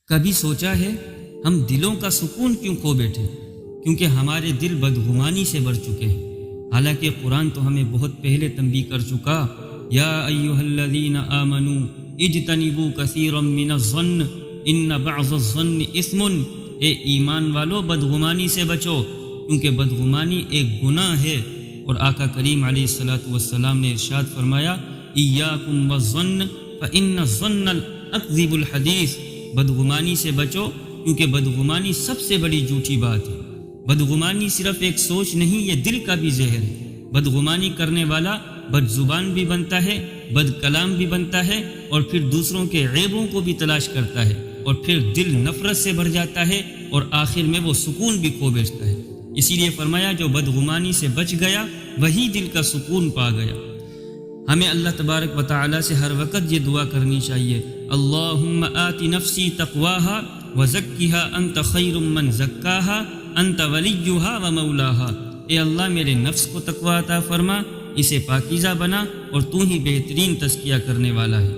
کبھی سوچا ہے ہم دلوں کا سکون کیوں کھو بیٹھے؟ کیونکہ ہمارے دل بدگمانی سے بھر چکے ہیں۔ حالانکہ قرآن تو ہمیں بہت پہلے تنبیہ کر چکا، یا ایھا الذین آمنوا اجتنبوا کثیرا من الظن ان بعض الظن اثم، اے ایمان والو بدگمانی سے بچو کیونکہ بدگمانی ایک گناہ ہے۔ اور آقا کریم علیہ الصلوۃ والسلام نے ارشاد فرمایا، ایاکم والظن فإن الظن اکذب الحدیث، بدگمانی سے بچو کیونکہ بدگمانی سب سے بڑی جھوٹی بات ہے۔ بدگمانی صرف ایک سوچ نہیں، یہ دل کا بھی زہر ہے۔ بدگمانی کرنے والا بد زبان بھی بنتا ہے، بد کلام بھی بنتا ہے، اور پھر دوسروں کے عیبوں کو بھی تلاش کرتا ہے، اور پھر دل نفرت سے بھر جاتا ہے، اور آخر میں وہ سکون بھی کھو بیٹھتا ہے۔ اسی لیے فرمایا جو بدگمانی سے بچ گیا وہی دل کا سکون پا گیا۔ ہمیں اللہ تبارک و تعالی سے ہر وقت یہ دعا کرنی چاہیے، اللہم آت نفسی تقواہا وزکھا انت خیر من زکاہا انت ولیہا و مولاہا، اے اللہ میرے نفس کو تقوی عطا فرما، اسے پاکیزہ بنا، اور تو ہی بہترین تزکیہ کرنے والا ہے۔